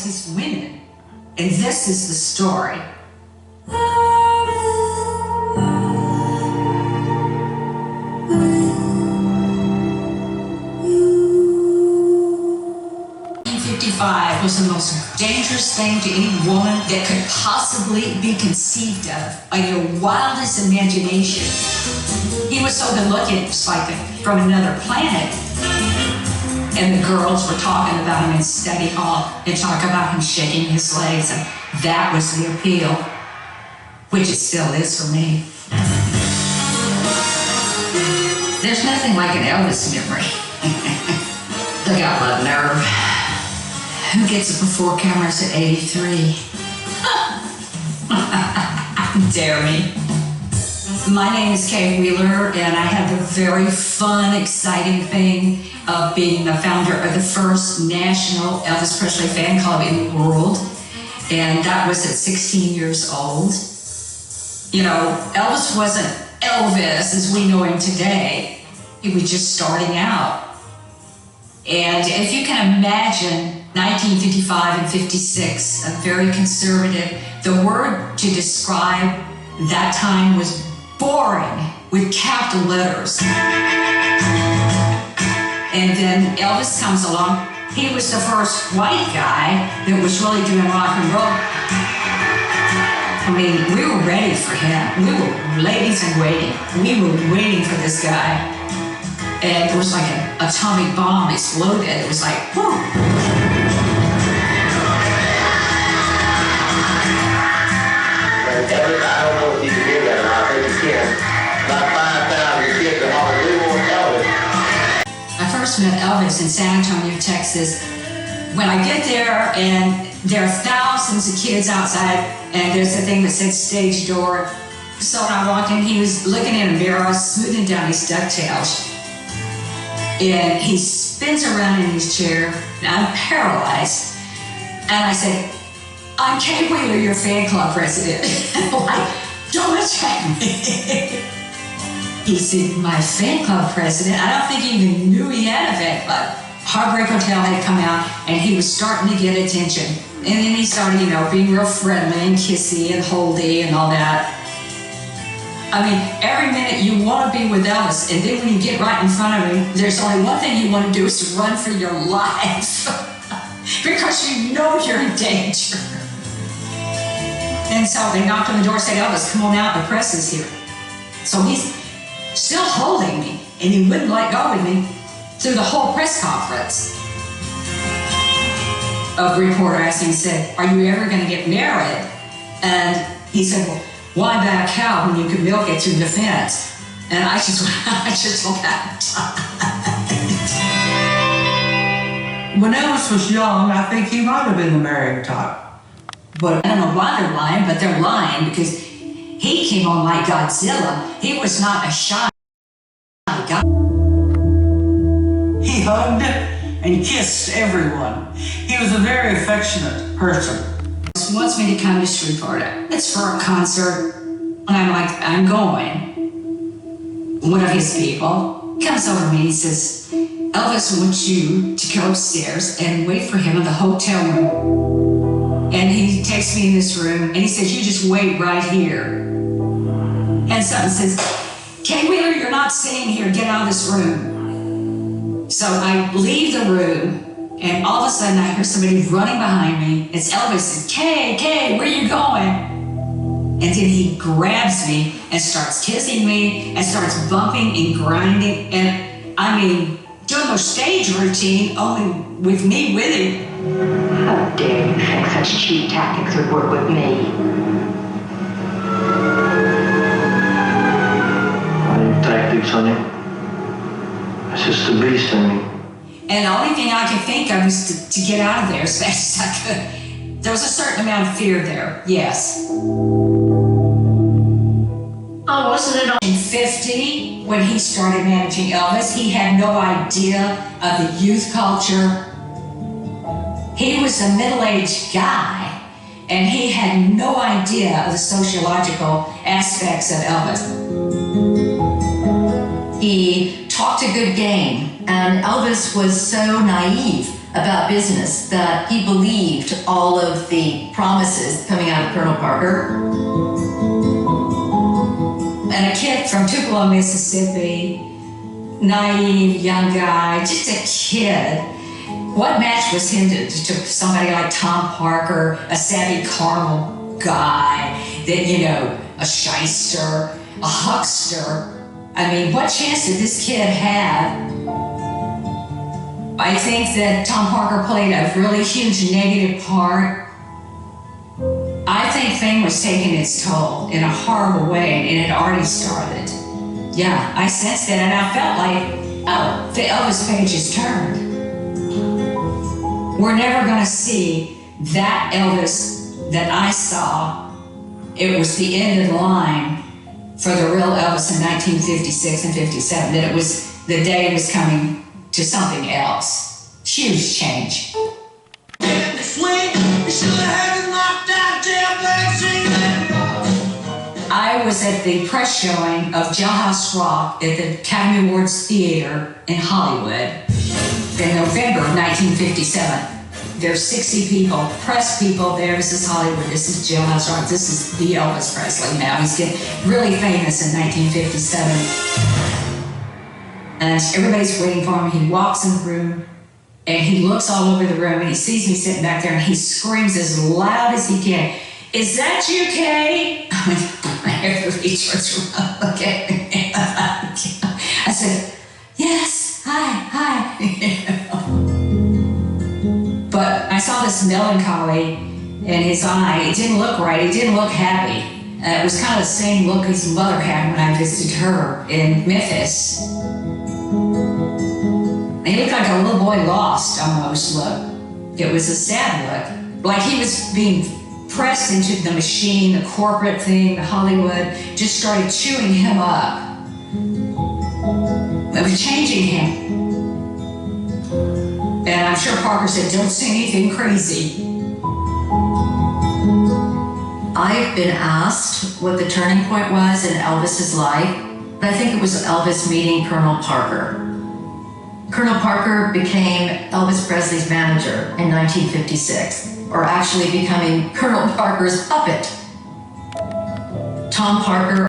his women. And this is the story. Was the most dangerous thing to any woman that could possibly be conceived of by your wildest imagination. He was so good looking, it was like from another planet. And the girls were talking about him in study hall and talking about him shaking his legs, and that was the appeal, which it still is for me. There's nothing like an Elvis memory. Look out, my nerve. Who gets it before cameras at 83? Dare me. My name is Kay Wheeler, and I had the very fun, exciting thing of being the founder of the first national Elvis Presley fan club in the world. And that was at 16 years old. You know, Elvis wasn't Elvis as we know him today. He was just starting out. And if you can imagine 1955 and 56, a very conservative. The word to describe that time was boring with capital letters. And then Elvis comes along. He was the first white guy that was really doing rock and roll. I mean, we were ready for him. We were ladies in waiting. We were waiting for this guy. And it was like an atomic bomb exploded. It was like, whoo. Elvis, I don't know if you can hear that or not. I think you can. About 5,000 kids are hollering, we want Elvis. I first met Elvis in San Antonio, Texas. When I get there, and there are thousands of kids outside, and there's a thing that said stage door. So when I walked in, he was looking in a mirror, smoothing down his ducktails. And he spins around in his chair, and I'm paralyzed. And I said, I'm Kay Wheeler, your fan club president. Like, don't attack me. He said, my fan club president? I don't think he even knew he had a fan club. Heartbreak Hotel had come out, and he was starting to get attention. And then he started, you know, being real friendly and kissy and holdy and all that. I mean, every minute you want to be with Elvis, and then when you get right in front of him, there's only one thing you want to do is to run for your life. Because you know you're in danger. And so they knocked on the door and said, Elvis, come on out, the press is here. So he's still holding me, and he wouldn't let go of me through the whole press conference. A reporter asked him, he said, are you ever going to get married? And he said, well, why buy a cow when you can milk it through the fence? And I just laughed. When Elvis was young, I think he might have been the married type. But I don't know why they're lying, but they're lying because he came on like Godzilla. He was not a shy guy. He hugged and kissed everyone. He was a very affectionate person. He wants me to come to Shreveport. It's for a concert. And I'm like, I'm going. One of his people comes over to me and he says, Elvis wants you to go upstairs and wait for him in the hotel room. And he takes me in this room and he says, you just wait right here. And something says, Kay Wheeler, you're not staying here, get out of this room. So I leave the room and all of a sudden I hear somebody running behind me. It's Elvis and Kay, where are you going? And then he grabs me and starts kissing me and starts bumping and grinding. And I mean, doing their stage routine only with me with him. How dare you think such cheap tactics would work with me? Tactics, honey. It's just a beast in me. And the only thing I could think of is to get out of there as fast as I could. There was a certain amount of fear there, yes. Oh, wasn't it In 50, when he started managing Elvis, he had no idea of the youth culture. He was a middle-aged guy, and he had no idea of the sociological aspects of Elvis. He talked a good game, and Elvis was so naive about business, that he believed all of the promises coming out of Colonel Parker. And a kid from Tupelo, Mississippi, naive young guy, just a kid. What match was him to somebody like Tom Parker, a savvy carnal guy that, you know, a shyster, a huckster? I mean, what chance did this kid have? I think that Tom Parker played a really huge negative part. I think fame was taking its toll in a horrible way, and it had already started. Yeah, I sensed it, and I felt like, oh, the Elvis page is turned. We're never gonna see that Elvis that I saw. It was the end of the line for the real Elvis in 1956 and 57, that it was, the day was coming to something else. Huge change. I was at the press showing of Jailhouse Rock at the Academy Awards Theater in Hollywood in November of 1957. There's 60 people, press people there. This is Hollywood, this is Jailhouse Rock, this is the Elvis Presley now. He's getting really famous in 1957. And everybody's waiting for him. He walks in the room and he looks all over the room and he sees me sitting back there and he screams as loud as he can, "Is that you, Kay?" Everybody turns around, look at me. I said, "Yes, hi." But I saw this melancholy in his eye. It didn't look right. It didn't look happy. It was kind of the same look his mother had when I visited her in Memphis. He looked like a little boy lost, almost look. It was a sad look. Like he was being pressed into the machine, the corporate thing, the Hollywood, just started chewing him up. It was changing him. And I'm sure Parker said, "Don't say anything crazy." I've been asked what the turning point was in Elvis's life, but I think it was Elvis meeting Colonel Parker. Colonel Parker became Elvis Presley's manager in 1956, or actually becoming Colonel Parker's puppet. Tom Parker